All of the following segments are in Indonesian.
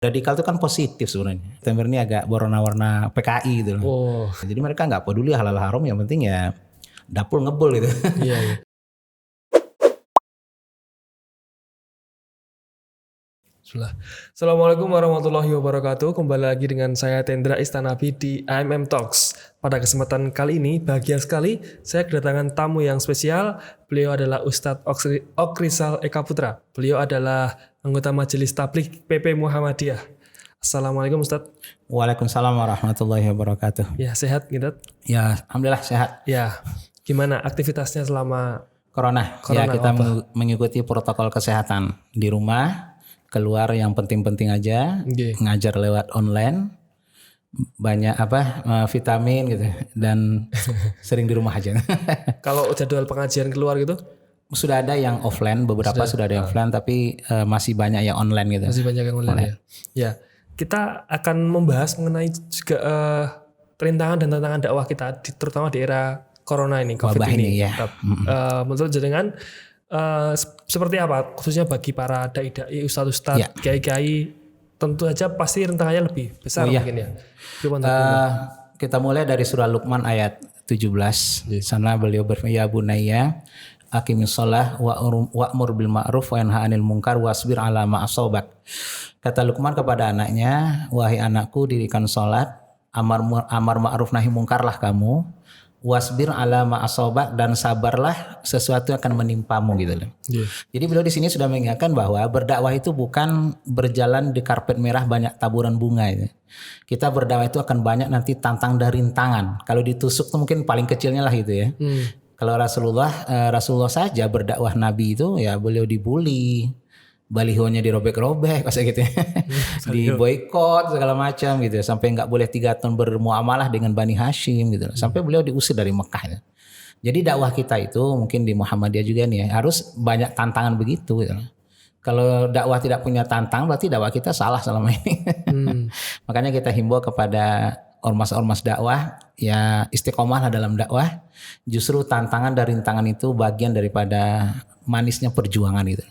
Radikal itu kan positif sebenarnya. September ini agak berwarna-warna PKI gitu loh. Oh, Jadi mereka nggak peduli halal haram, yang penting ya dapur ngebul gitu. iya, iya. Bismillah. Assalamualaikum warahmatullahi wabarakatuh. Kembali lagi dengan saya Tendra Istanabi di AMM Talks. Pada kesempatan kali ini bahagia sekali saya kedatangan tamu yang spesial. Beliau adalah Ustadz Okrizal Eka Putra. Beliau adalah anggota Majelis Tabligh PP Muhammadiyah. Assalamualaikum Ustadz. Waalaikumsalam warahmatullahi wabarakatuh. Ya, sehat gitu? Ya, alhamdulillah sehat. Ya, gimana aktivitasnya selama Corona ya kita mengikuti protokol kesehatan di rumah, keluar yang penting-penting aja, ngajar lewat online, banyak vitamin gitu, dan sering di rumah aja. Kalau jadwal pengajian keluar gitu? Sudah ada yang offline, beberapa sudah ada yang offline, tapi masih banyak yang online gitu. Masih banyak yang online. Ya. Kita akan membahas mengenai juga rintangan dan tantangan dakwah kita, terutama di era Corona ini, COVID ini. Ya. Menurut jenengan seperti apa, khususnya bagi para dai-dai, ustadz-ustadz, kiai-kiai, tentu saja pasti rintangannya lebih besar mungkin ya. Kita mulai dari surah Luqman ayat 17. Sana beliau berfirman, ya bunayya aqimis shalah wa'mur bil ma'ruf wa yanha 'anil munkar wasbir 'ala ma asabak. Kata Luqman kepada anaknya, wahai anakku, dirikan salat, amar ma'ruf nahi mungkarlah kamu, wasbir 'ala ma asabak, dan sabarlah sesuatu akan menimpamu gitu loh. Jadi beliau di sini sudah mengingatkan bahwa berdakwah itu bukan berjalan di karpet merah banyak taburan bunga itu. Kita berdakwah itu akan banyak nanti tantang dan rintangan. Kalau ditusuk tuh mungkin paling kecilnya lah gitu ya. Kalau Rasulullah saja berdakwah Nabi itu ya beliau dibully, balihonya dirobek-robek kayak gitu ya. Diboikot segala macam gitu, sampai nggak boleh 3 tahun bermuamalah dengan Bani Hashim gitu, sampai beliau diusir dari Mekah ya. Jadi dakwah kita itu mungkin di Muhammadiyah juga nih ya, harus banyak tantangan begitu gitu. Kalau dakwah tidak punya tantangan berarti dakwah kita salah selama ini. Makanya kita himbau kepada ormas-ormas dakwah ya, istiqomahlah dalam dakwah. Justru tantangan dan rintangan itu bagian daripada manisnya perjuangan gitu.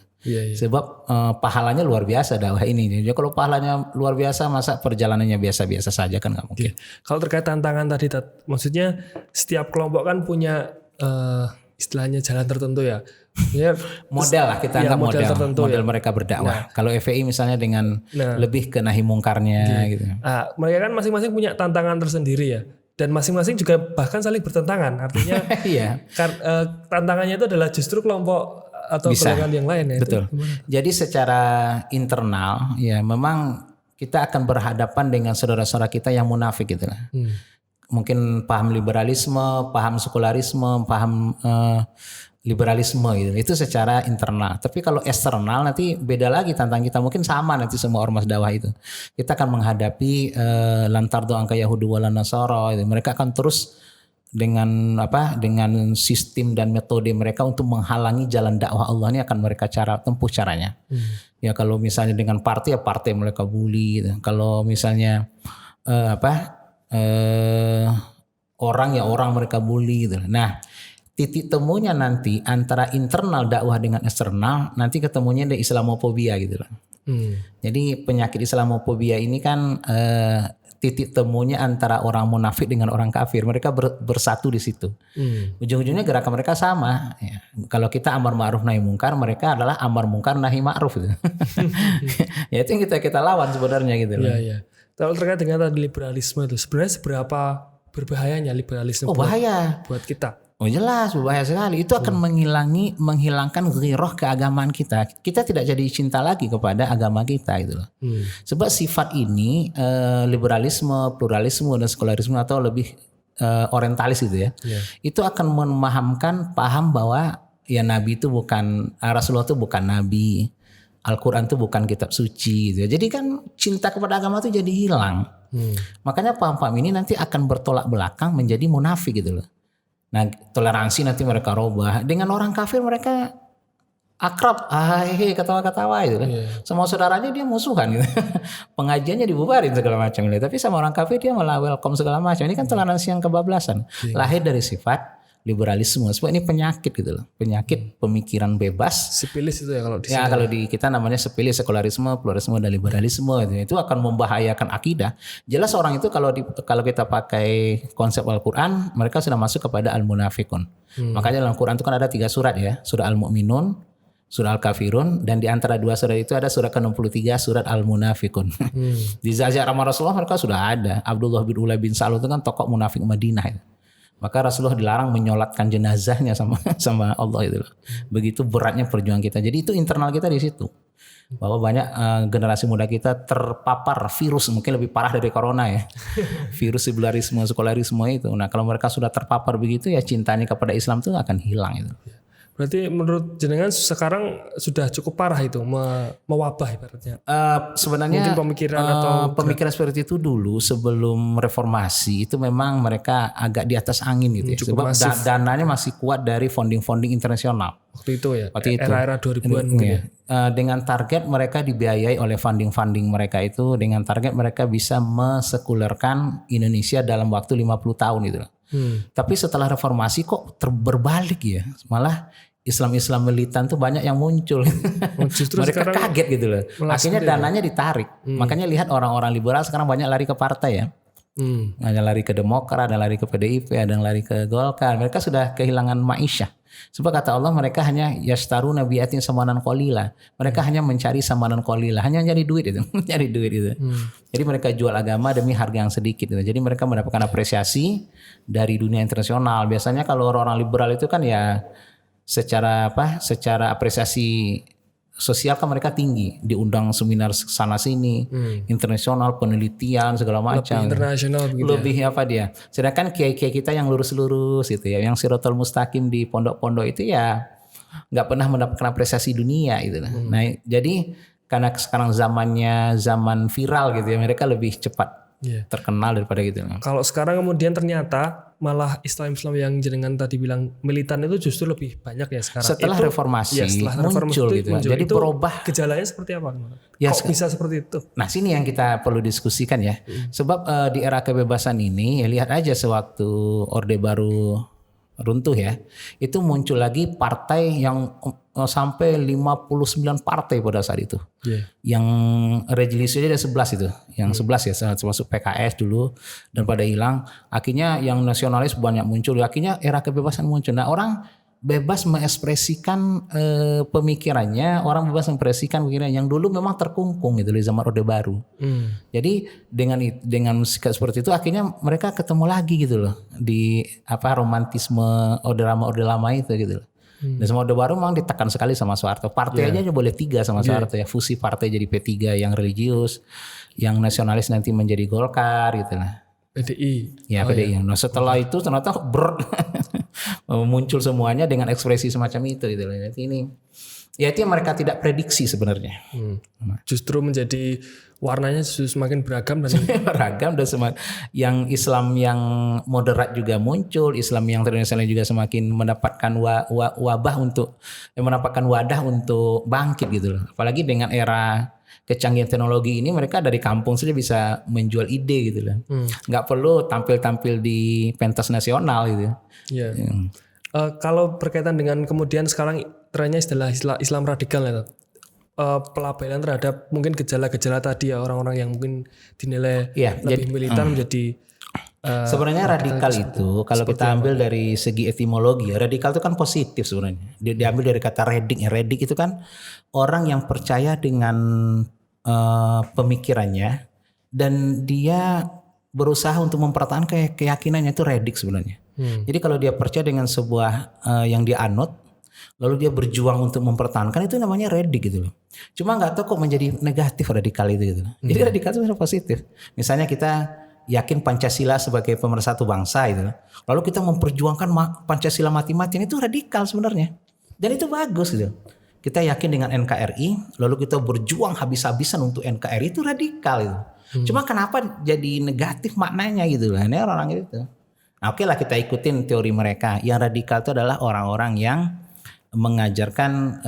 Sebab pahalanya luar biasa dakwah ini. Jadi kalau pahalanya luar biasa, masa perjalanannya biasa-biasa saja kan nggak mungkin. Kalau terkait tantangan tadi, maksudnya setiap kelompok kan punya istilahnya jalan tertentu ya. Model lah kita anggap model tertentu, model mereka berdakwah. Kalau FPI misalnya dengan lebih ke nahi mungkarnya gitu. Mereka kan masing-masing punya tantangan tersendiri ya. Dan masing-masing juga bahkan saling bertentangan. Artinya tantangannya itu adalah justru kelompok atau golongan yang lain ya. Betul. Jadi secara internal ya memang kita akan berhadapan dengan saudara-saudara kita yang munafik gitu lah. Mungkin paham liberalisme, paham sekularisme, paham liberalisme gitu. Itu secara internal. Tapi kalau eksternal nanti beda lagi tantangan kita. Mungkin sama nanti semua ormas dakwah itu. Kita akan menghadapi lantar doang ke Yahudi wala Nasara gitu. Mereka akan terus dengan sistem dan metode mereka untuk menghalangi jalan dakwah Allah ini, akan mereka tempuh caranya. Ya kalau misalnya dengan partai ya partai mereka bully gitu. Kalau misalnya orang ya orang mereka bully gitu. Nah, titik temunya nanti antara internal dakwah dengan eksternal nanti ketemunya di Islamofobia gitu loh. Jadi penyakit Islamofobia ini kan titik temunya antara orang munafik dengan orang kafir. Mereka bersatu di situ. Ujung-ujungnya gerakan mereka sama. Ya. Kalau kita amar ma'ruf nahi mungkar, mereka adalah amar mungkar nahi ma'ruf gitu. Ya itu yang kita lawan sebenarnya gitu loh. Iya. Kalau terkait dengan tadi liberalisme itu sebenarnya seberapa berbahayanya liberalisme bahaya buat kita? Oh jelas berbahaya sekali. Itu akan menghilangkan ghirah keagamaan kita. Kita tidak jadi cinta lagi kepada agama kita gitu loh. Sebab sifat ini liberalisme, pluralisme dan sekularisme atau lebih orientalis gitu ya. Itu akan memahamkan paham bahwa ya Nabi itu bukan, Rasulullah itu bukan Nabi. Al-Quran itu bukan kitab suci gitu. Jadi kan cinta kepada agama itu jadi hilang. Makanya paham-paham ini nanti akan bertolak belakang menjadi munafik gitu loh. Nah toleransi nanti mereka robah. Dengan orang kafir mereka akrab, ketawa-ketawa gitu kan. Sama saudaranya dia musuhan gitu. Pengajiannya dibubarin segala macam gitu. Tapi sama orang kafir dia malah welcome segala macam. Ini kan toleransi yang kebablasan. Lahir dari sifat liberalisme. Sebab ini penyakit gitu loh. Penyakit pemikiran bebas. Sipilis itu ya kalau di Ya sini. kalau di kita namanya sepilis, sekularisme, pluralisme dan liberalisme itu akan membahayakan akidah. Jelas orang itu kalau kita pakai konsep Al-Qur'an, mereka sudah masuk kepada al-munafiqun. Makanya dalam Quran itu kan ada 3 surat ya, surah Al-Mu'minun, surah Al-Kafirun, dan di antara 2 surat itu ada surah ke-63 surat Al-Munafiqun. Di zaman Rasulullah mereka sudah ada. Abdullah bin Ulay bin Salul itu kan tokoh munafik Madinah itu. Maka Rasulullah dilarang menyolatkan jenazahnya sama Allah itu loh. Begitu beratnya perjuangan kita. Jadi itu internal kita di situ. Bahwa banyak generasi muda kita terpapar virus, mungkin lebih parah dari corona ya. Virus sekularisme itu. Nah, kalau mereka sudah terpapar begitu ya cintanya kepada Islam itu akan hilang itu. Berarti menurut jenengan sekarang sudah cukup parah itu mewabah ibaratnya. Sebenarnya Mungkin pemikiran atau pemikiran seperti itu dulu sebelum reformasi itu memang mereka agak di atas angin gitu ya. Cukup Sebab dananya masih kuat dari founding internasional. waktu itu ya. Waktu itu. Era-era 2000-an mungkin ya. Dengan target mereka dibiayai oleh funding mereka itu, dengan target mereka bisa mesekulerkan Indonesia dalam waktu 50 tahun itu. Tapi setelah reformasi kok berbalik ya, malah Islam militan tuh banyak yang muncul. Justru mereka sekarang kaget gitu loh. Akhirnya dananya ditarik. Makanya lihat orang-orang liberal sekarang banyak lari ke partai ya. Ada lari ke Demokrat, ada lari ke PDIP, ada yang lari ke Golkar. Mereka sudah kehilangan ma'isyah. Sebab kata Allah mereka hanya yastaruna bi'atin samanan qalila. Mereka hanya mencari samanan qalila, hanya nyari duit itu, nyari duit itu. Jadi mereka jual agama demi harga yang sedikit itu. Jadi mereka mendapatkan apresiasi dari dunia internasional. Biasanya kalau orang-orang liberal itu kan ya secara apresiasi sosial kan mereka tinggi, diundang seminar sana sini, internasional, penelitian segala macam. lebih internasional begitu. Lebih apa dia. Sedangkan kiai-kiai kita yang lurus-lurus gitu ya, yang sirotol mustaqim di pondok-pondok itu ya nggak pernah mendapatkan apresiasi dunia gitu. Nah, jadi karena sekarang zaman viral gitu ya, mereka lebih cepat terkenal daripada gitu. Kalau sekarang kemudian ternyata malah Islam yang jenengan tadi bilang militan itu justru lebih banyak ya sekarang. Setelah reformasi muncul gitu. Jadi itu berubah. Gejalanya seperti apa? Ya, kok bisa seperti itu? Nah, sini yang kita perlu diskusikan ya. Sebab di era kebebasan ini, ya lihat aja sewaktu Orde Baru runtuh ya, itu muncul lagi partai yang sampai 59 partai pada saat itu. Yang resolusi aja ada 11 itu. Yang 11 ya, termasuk PKS dulu dan pada hilang. Akhirnya yang nasionalis banyak muncul. Akhirnya era kebebasan muncul. Nah, orang bebas mengekspresikan pemikirannya, orang bebas mengekspresikan pemikiran yang dulu memang terkungkung gitu di zaman Orde Baru. Jadi dengan sikap seperti itu akhirnya mereka ketemu lagi gitu loh di romantisme orde lama itu gitu loh. Dan sama Orde Baru memang ditekan sekali sama Soeharto. Partai aja boleh 3 sama Soeharto ya, fusi partai jadi P3 yang religius, yang nasionalis nanti menjadi Golkar gitu lah. PDI. Ya, PDI. Nah, setelah itu ternyata muncul semuanya dengan ekspresi semacam itu gitu loh. Jadi ini ya itu yang mereka tidak prediksi sebenarnya. Justru menjadi warnanya justru semakin beragam dan beragam dan yang Islam yang moderat juga muncul, Islam yang tradisional juga semakin mendapatkan mendapatkan wadah untuk bangkit gitu loh. Apalagi dengan era kecanggihan teknologi ini, mereka dari kampung saja bisa menjual ide gitu loh. Nggak perlu tampil di pentas nasional gitu. Kalau berkaitan dengan kemudian sekarang trennya istilah Islam radikal ya, pelabelan terhadap mungkin gejala-gejala tadi ya, orang-orang yang mungkin dinilai lebih militan menjadi sebenarnya radikal itu kalau kita ambil dari segi etimologi, radikal itu kan positif sebenarnya. Dia diambil dari kata redik. Redik itu kan orang yang percaya dengan pemikirannya dan dia berusaha untuk mempertahankan keyakinannya, itu redik sebenarnya. Jadi kalau dia percaya dengan sebuah yang dia anut, lalu dia berjuang untuk mempertahankan, itu namanya redik gitu loh. Cuma nggak tahu kok menjadi negatif radikal itu gitu. Jadi radikal itu positif. Misalnya kita yakin Pancasila sebagai pemersatu bangsa itu, lalu kita memperjuangkan Pancasila mati-matian, itu radikal sebenarnya. Dan itu bagus gitu. Kita yakin dengan NKRI, lalu kita berjuang habis-habisan untuk NKRI, itu radikal itu. Cuma kenapa jadi negatif maknanya gitu lah, ini orang-orang itu. Nah, oke lah kita ikutin teori mereka. Yang radikal itu adalah orang-orang yang mengajarkan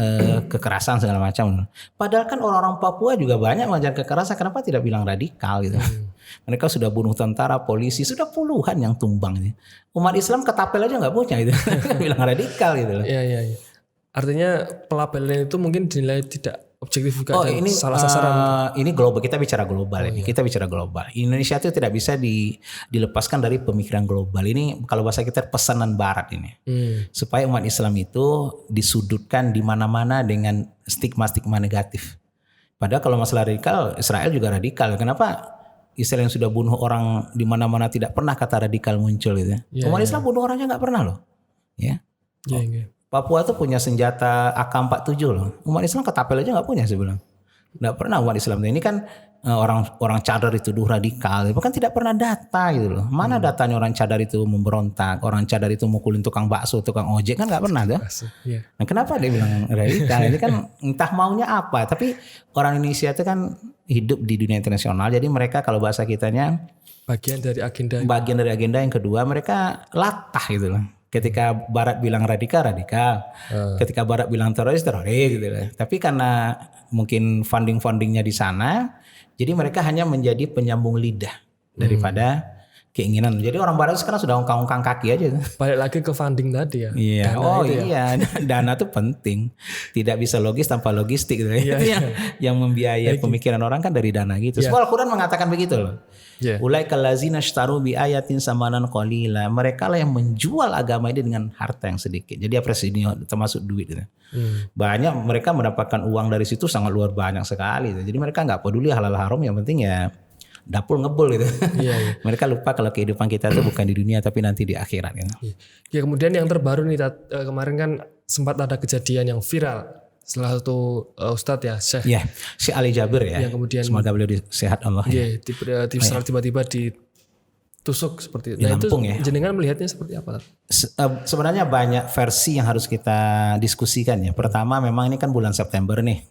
kekerasan segala macam. Padahal kan orang-orang Papua juga banyak mengajar kekerasan. Kenapa tidak bilang radikal gitu? Mereka sudah bunuh tentara, polisi, sudah puluhan yang tumbang. Gitu. Umat Islam ketapel aja nggak punya gitu. Bilang radikal gitu loh. Iya. Artinya pelabelan itu mungkin dinilai tidak objektif juga. Oh ini salah sasaran. Ini global, kita bicara global ini. Kita bicara global. Indonesia itu tidak bisa dilepaskan dari pemikiran global. Ini kalau bahasa kita pesanan Barat ini. Supaya umat Islam itu disudutkan di mana-mana dengan stigma-stigma negatif. Padahal kalau masalah radikal, Israel juga radikal. Kenapa Israel yang sudah bunuh orang di mana-mana tidak pernah kata radikal muncul gitu. Umat Islam bunuh orangnya nggak pernah loh. Ya. Iya. Papua tuh punya senjata AK-47 loh. Umat Islam ketapel aja nggak punya sebelum. Nggak pernah umat Islam. Ini kan orang cadar dituduh radikal. Bahkan tidak pernah data gitu loh. Mana datanya orang cadar itu memberontak, orang cadar itu mukulin tukang bakso, tukang ojek, kan nggak pernah tuh. Nah kenapa dia bilang radikal? Ini kan entah maunya apa. Tapi orang Indonesia itu kan hidup di dunia internasional. Jadi mereka kalau bahasa kitanya bagian dari agenda. Yang kedua mereka latah gitu loh. Ketika Barat bilang radikal. Ketika Barat bilang teroris gitu loh. Tapi karena mungkin fundingnya di sana, jadi mereka hanya menjadi penyambung lidah daripada keinginan. Jadi orang Barat sekarang sudah ongkang-ongkang kaki aja. Balik lagi ke funding tadi ya. Iya. Iya. Dana itu penting. Tidak bisa logis tanpa logistik. Gitu. Itu yang membiayai pemikiran orang kan dari dana gitu. Sebab Al-Quran mengatakan begitu loh. Ulaika allazina ishtaru bi ayatin samanan qalila. Mereka lah yang menjual agama ini dengan harta yang sedikit. Jadi ini termasuk duit gitu. Banyak mereka mendapatkan uang dari situ sangat luar banyak sekali. Jadi mereka nggak peduli halal haram, yang penting ya dapur ngebul gitu. Mereka lupa kalau kehidupan kita itu bukan di dunia tapi nanti di akhirat gitu. Ya kemudian yang terbaru nih kemarin kan sempat ada kejadian yang viral. Salah satu Ustadz ya, Syekh Ali Jabir ya. Yang kemudian semoga beliau sehat Allah. Tiba-tiba ditusuk seperti itu. Nah itu jenengan melihatnya seperti apa? Sebenarnya banyak versi yang harus kita diskusikan ya. Pertama memang ini kan bulan September nih.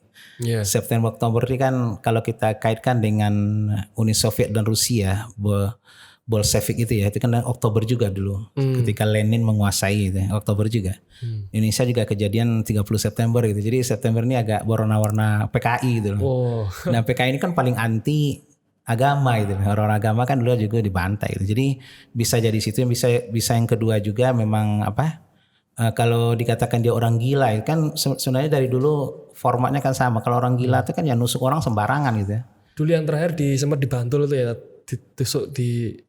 September Oktober ini kan kalau kita kaitkan dengan Uni Soviet dan Rusia, Bolshevik itu ya, itu kan Oktober juga dulu ketika Lenin menguasai gitu, Oktober juga. Indonesia juga kejadian 30 September gitu. Jadi September ini agak berwarna-warna PKI gitu loh. Nah PKI ini kan paling anti agama gitu. Orang agama kan dulu juga dibantai gitu. Jadi bisa jadi situ, bisa yang kedua juga memang kalau dikatakan dia orang gila kan sebenarnya dari dulu formatnya kan sama. Kalau orang gila itu kan ya nusuk orang sembarangan gitu ya. Dulu yang terakhir sempat di Bantul itu ya, ditusuk di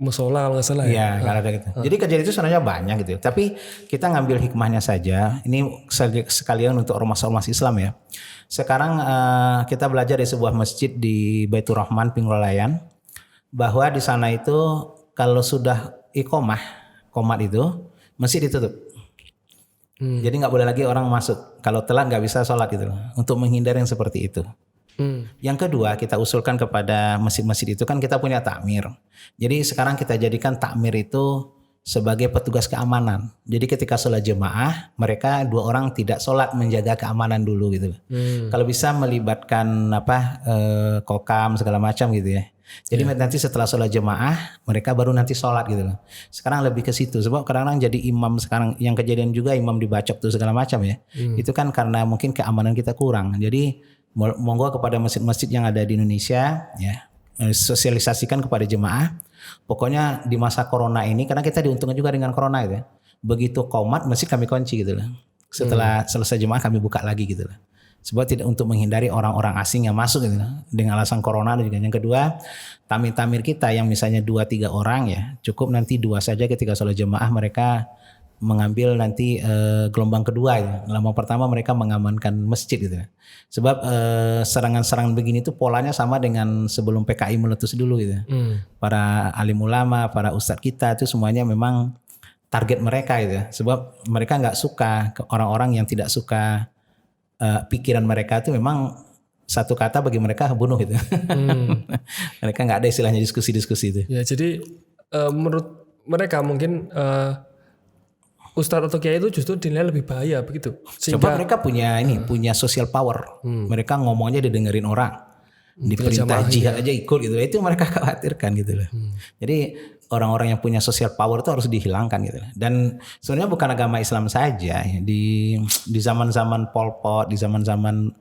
musola kalau nggak salah ya. Iya, ada gitu. Jadi kejadian itu sebenarnya banyak gitu. Tapi kita ngambil hikmahnya saja. Ini sekalian untuk ormas-ormas Islam ya. Sekarang kita belajar di sebuah masjid di Baitur Rahman Pinggulalayan, bahwa di sana itu kalau sudah qomat itu masjid ditutup. Jadi nggak boleh lagi orang masuk. Kalau telat nggak bisa sholat gitu loh. Untuk menghindari yang seperti itu. Yang kedua kita usulkan kepada masjid-masjid itu kan kita punya takmir. Jadi sekarang kita jadikan takmir itu sebagai petugas keamanan. Jadi ketika sholat jemaah mereka 2 orang tidak sholat, menjaga keamanan dulu gitu. Kalau bisa melibatkan kokam segala macam gitu ya. Jadi nanti setelah sholat jemaah mereka baru nanti sholat gitu loh. Sekarang lebih ke situ. Sebab kadang-kadang jadi imam sekarang yang kejadian juga imam dibacok tuh segala macam ya. Itu kan karena mungkin keamanan kita kurang. Jadi monggo kepada masjid-masjid yang ada di Indonesia ya, sosialisasikan kepada jemaah. Pokoknya di masa corona ini, karena kita diuntungkan juga dengan corona gitu ya. Begitu qomat masjid kami kunci gitu loh. Setelah selesai jemaah kami buka lagi gitu loh. Sebab tidak untuk menghindari orang-orang asing yang masuk gitu loh, dengan alasan corona. Dan juga yang kedua, tamir-tamir kita yang misalnya 2-3 orang ya, cukup nanti 2 saja ketika sholat jemaah mereka mengambil nanti gelombang kedua ya. Gelombang pertama mereka mengamankan masjid gitu. Sebab serangan-serangan begini tuh polanya sama dengan sebelum PKI meletus dulu gitu. Para alim ulama, para ustadz kita itu semuanya memang target mereka gitu. Sebab mereka nggak suka orang-orang yang tidak suka pikiran mereka itu memang satu kata bagi mereka bunuh gitu. Mereka nggak ada istilahnya diskusi-diskusi itu. Ya jadi menurut mereka mungkin Ustadz atau kiai itu justru dinilai lebih bahaya begitu. Coba mereka punya social power. Mereka ngomongnya didengerin orang. Diperintah jihad aja ikut gitu. Itu mereka khawatirkan gitu loh. Jadi orang-orang yang punya social power itu harus dihilangkan gitu. Dan sebenarnya bukan agama Islam saja ya. Di zaman-zaman Pol Pot, di zaman-zaman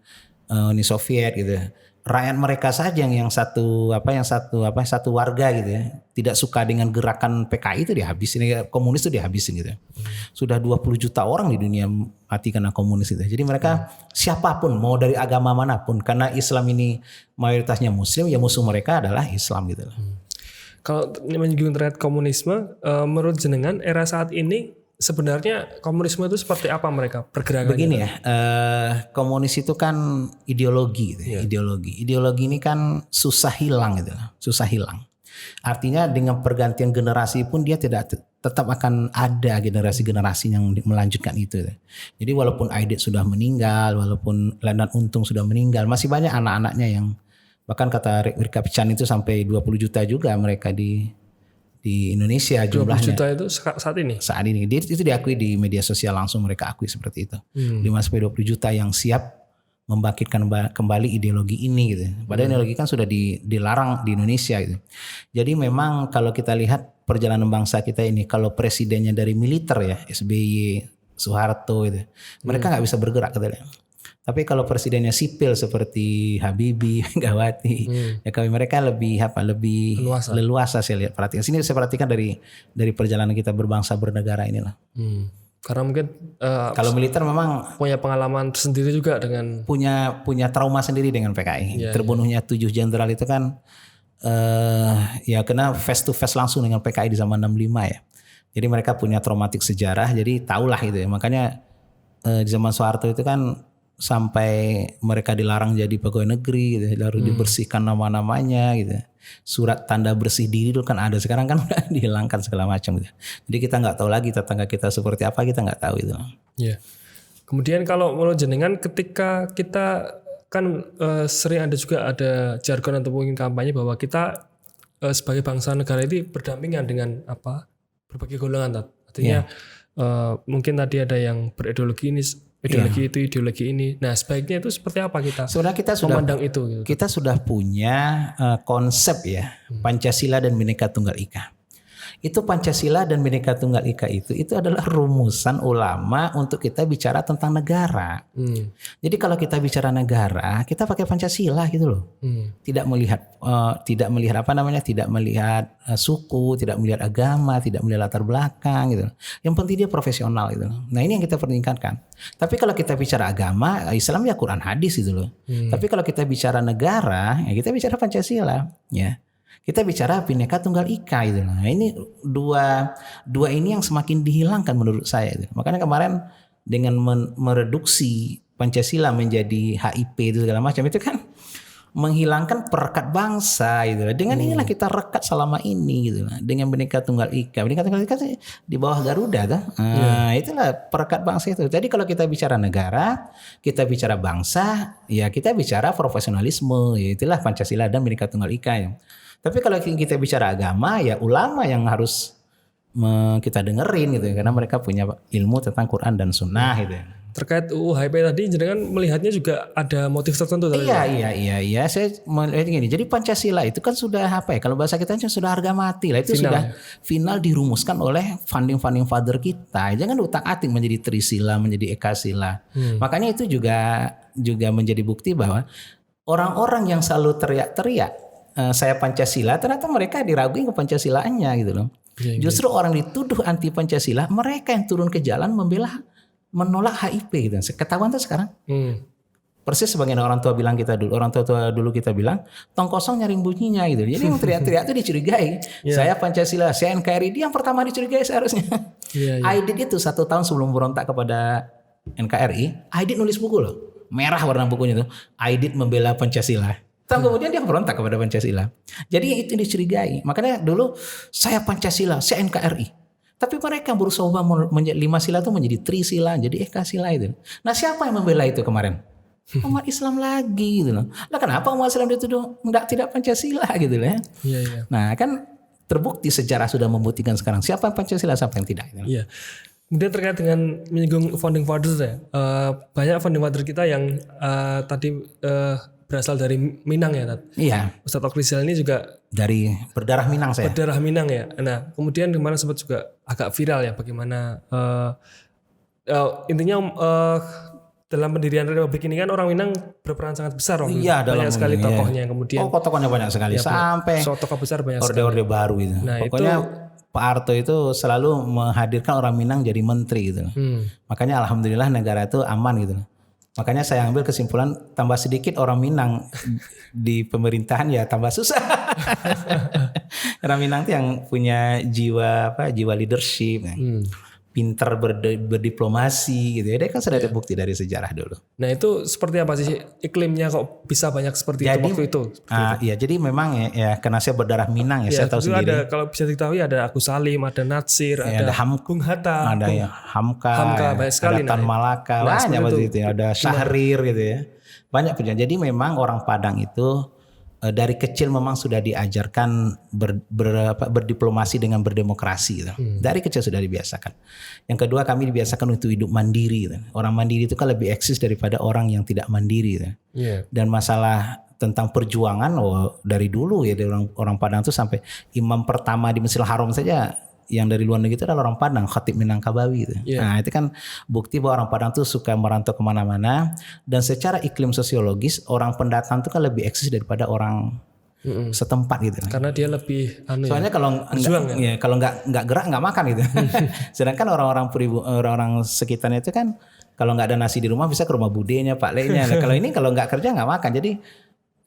Uni Soviet gitu. Rakyat mereka saja yang satu warga gitu ya, tidak suka dengan gerakan PKI itu dihabisin, komunis itu dihabisin gitu. Sudah 20 juta orang di dunia mati karena komunis itu. Jadi mereka siapapun mau dari agama manapun, karena Islam ini mayoritasnya Muslim, ya musuh mereka adalah Islam gitu. Kalau menyinggung terkait komunisme, menurut jenengan era saat ini sebenarnya komunisme itu seperti apa mereka pergerakannya? Begini ya, komunis itu kan ideologi gitu, ideologi ini kan susah hilang gitu, susah hilang. Artinya dengan pergantian generasi pun dia tetap akan ada generasi-generasi yang melanjutkan itu. Jadi walaupun Aidit sudah meninggal, walaupun Landon Untung sudah meninggal, masih banyak anak-anaknya yang bahkan kata Rika Pican itu sampai 20 juta juga mereka di Indonesia jumlahnya. 20 juta itu saat ini? Saat ini. Itu diakui di media sosial, langsung mereka akui seperti itu. 5-20 juta yang siap membangkitkan kembali ideologi ini gitu. Padahal ideologi kan sudah dilarang di Indonesia gitu. Jadi memang kalau kita lihat perjalanan bangsa kita ini, kalau presidennya dari militer ya, SBY, Soeharto itu, mereka nggak bisa bergerak katanya. Tapi kalau presidennya sipil seperti Habibie, Megawati, ya kami mereka lebih leluasa saya lihat. Perhatikan sini, saya perhatikan dari perjalanan kita berbangsa bernegara inilah. Karena mungkin kalau militer memang punya pengalaman tersendiri juga dengan punya trauma sendiri dengan PKI. Terbunuhnya 7 jenderal itu kan ya kena face to face langsung dengan PKI di zaman 65 ya. Jadi mereka punya traumatik sejarah, jadi tahulah itu ya. Makanya di zaman Soeharto itu kan sampai mereka dilarang jadi pegawai negeri gitu, lalu dibersihkan nama-namanya gitu. Surat tanda bersih diri itu kan ada, sekarang kan udah dihilangkan segala macam gitu. Jadi kita nggak tahu lagi tetangga kita seperti apa, kita nggak tahu itu. Iya. Kemudian kalau menurut jenengan ketika kita kan sering ada jargon atau mungkin kampanye bahwa kita sebagai bangsa negara ini berdampingan dengan berbagai golongan. Artinya mungkin tadi ada yang berideologi ini, ideologi ini. Nah, sebaiknya itu seperti apa kita? Sebenarnya kita memandang itu. Gitu. Kita sudah punya konsep ya, Pancasila dan Bhinneka Tunggal Ika. Itu Pancasila dan Bhinneka Tunggal Ika itu adalah rumusan ulama untuk kita bicara tentang negara. Jadi kalau kita bicara negara, kita pakai Pancasila gitu loh. Tidak melihat suku, tidak melihat agama, tidak melihat latar belakang gitu. Yang penting dia profesional gitu. Nah, ini yang kita pertingkatkan. Tapi kalau kita bicara agama, Islam ya Quran hadis gitu loh. Tapi kalau kita bicara negara, ya kita bicara Pancasila, ya. Kita bicara Bhinneka Tunggal Ika gitu. Nah, ini dua ini yang semakin dihilangkan menurut saya gitu. Makanya kemarin dengan mereduksi Pancasila menjadi HIP itu segala macam itu kan menghilangkan perekat bangsa gitu. Dengan inilah kita rekat selama ini gitu. Dengan Bhinneka Tunggal Ika. Bhinneka Tunggal Ika di bawah Garuda tuh. Itulah perekat bangsa itu. Jadi kalau kita bicara negara, kita bicara bangsa, ya kita bicara profesionalisme. Ya itulah Pancasila dan Bhinneka Tunggal Ika yang. Tapi kalau kita bicara agama, ya ulama yang harus kita dengerin gitu, karena mereka punya ilmu tentang Quran dan Sunnah gitu. Terkait UU HIP tadi, jangan melihatnya juga ada motif tertentu. Iya. Saya melihat gini. Jadi Pancasila itu kan sudah kalau bahasa kita sudah harga mati lah. Itu sudah final dirumuskan oleh founding father kita. Jangan utak-atik menjadi Trisila, menjadi Ekasila. Makanya itu juga menjadi bukti bahwa orang-orang yang selalu teriak-teriak saya Pancasila, ternyata mereka diraguin ke Pancasilaannya gitu loh. Justru orang dituduh anti Pancasila, mereka yang turun ke jalan menolak HIP gitu. Ketahuan tuh sekarang. Persis sebagian orang tua dulu kita bilang tong kosong nyaring bunyinya gitu. Jadi yang teriak-teriak itu dicurigai. Saya Pancasila, saya NKRI, dia yang pertama dicurigai seharusnya. Aidit itu 1 tahun sebelum berontak kepada NKRI, Aidit nulis buku loh. Merah warna bukunya tuh. Aidit membela Pancasila. Kemudian dia berontak kepada Pancasila. Jadi itu dicurigai. Makanya dulu saya Pancasila, saya NKRI. Tapi mereka berusaha menjadi 5 sila itu menjadi Trisila, jadi Ekasila itu. Nah, siapa yang membela itu kemarin? Umat Islam lagi gitu loh. Lah kenapa umat Islam dituduh tidak Pancasila gitu loh ya? Iya. Nah, kan terbukti sejarah sudah membuktikan sekarang siapa yang Pancasila, siapa yang tidak. Gitu. Iya. Kemudian terkait dengan menyinggung founding fathers ya. Banyak founding fathers kita yang tadi berasal dari Minang ya, Tat? Iya, Ustadz Okrizal ini juga dari berdarah Minang saya. berdarah Minang ya. Nah, kemudian kemarin sempat juga agak viral ya bagaimana intinya dalam pendirian Republik ini kan orang Minang berperan sangat besar waktu itu. Iya, dalam Banyak sekali ini, tokohnya yang kemudian tokohnya banyak sekali sampai tokoh besar banyak sekali. orde-orde baru itu. Nah, Pokoknya Pak Harto itu selalu menghadirkan orang Minang jadi menteri gitu. Makanya alhamdulillah negara itu aman gitu. Makanya saya ambil kesimpulan tambah sedikit orang Minang di pemerintahan ya tambah susah. Orang Minang itu yang punya jiwa leadership, pintar berdiplomasi gitu ya. Dia kan sudah terbukti dari sejarah dulu. Nah itu seperti apa sih iklimnya kok bisa banyak seperti itu waktu itu? Iya, jadi memang ya karena saya berdarah Minang ya, saya tahu sendiri. Ada, kalau bisa diketahui ada Agus Salim, ada Natsir, ada Bung Hatta, ada Hamka, banyak sekali, ada Tan Malaka, banyak waktu itu, ada Syahrir gitu ya. Banyak punya. Jadi memang orang Padang itu dari kecil memang sudah diajarkan berdiplomasi dengan berdemokrasi gitu. Dari kecil sudah dibiasakan. Yang kedua kami dibiasakan untuk hidup mandiri gitu. Orang mandiri itu kan lebih eksis daripada orang yang tidak mandiri gitu. Dan masalah tentang perjuangan dari dulu ya, dari orang Padang itu sampai imam pertama di Masjidil Haram saja yang dari luar negeri itu adalah orang Padang, Khatib Minangkabawi itu. Nah itu kan bukti bahwa orang Padang itu suka merantau kemana-mana, dan secara iklim sosiologis orang pendatang itu kan lebih eksis daripada orang setempat gitu. Karena dia lebih soalnya kalau nggak gerak nggak makan gitu. Sedangkan orang sekitarnya itu kan kalau nggak ada nasi di rumah bisa ke rumah budenya, Pak Leknya. Kalau ini kalau nggak kerja nggak makan. Jadi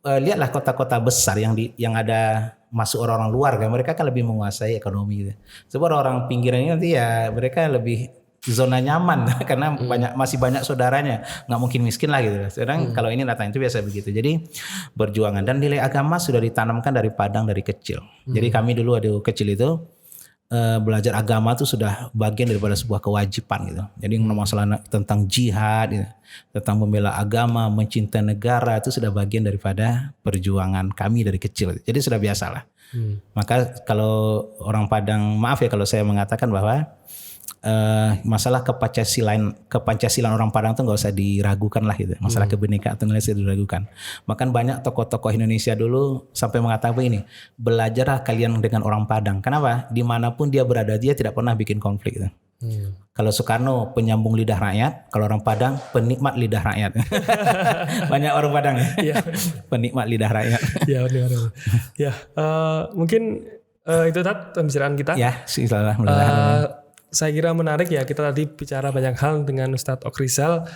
lihatlah kota-kota besar yang ada masuk orang-orang luar kan, mereka kan lebih menguasai ekonomi gitu. Sebab orang pinggiran ini nanti ya mereka lebih zona nyaman karena masih banyak saudaranya, nggak mungkin miskin lah gitu. Sedang kalau ini datang itu biasa begitu. Jadi berjuangan dan nilai agama sudah ditanamkan dari Padang dari kecil. Jadi kami dulu ada kecil itu belajar agama itu sudah bagian daripada sebuah kewajiban gitu. Jadi masalah tentang jihad gitu, tentang membela agama, mencintai negara itu sudah bagian daripada perjuangan kami dari kecil. Jadi sudah biasa lah. Maka kalau orang Padang, maaf ya kalau saya mengatakan bahwa masalah kepancasilaan orang Padang tuh nggak usah diragukan lah gitu. Masalah kebinekaan itu nggak usah diragukan. Bahkan banyak tokoh-tokoh Indonesia dulu sampai mengatakan ini, belajarlah kalian dengan orang Padang. Kenapa? Dimanapun dia berada dia tidak pernah bikin konflik gitu. Kalau Soekarno penyambung lidah rakyat, kalau orang Padang penikmat lidah rakyat. Banyak orang Padang ya, penikmat lidah rakyat. Ya, mungkin itu Tat pembicaraan kita. Ya, silalah. Saya kira menarik ya, kita tadi bicara banyak hal dengan Ustadz Okrizal,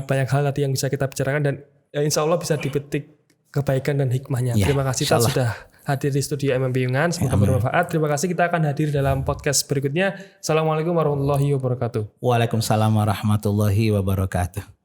banyak hal tadi yang bisa kita bicarakan dan insya Allah bisa dipetik kebaikan dan hikmahnya. Ya, terima kasih Tat sudah hadir di studio MM Piungan, semoga bermanfaat. Terima kasih, kita akan hadir dalam podcast berikutnya. Assalamualaikum warahmatullahi wabarakatuh. Waalaikumsalam warahmatullahi wabarakatuh.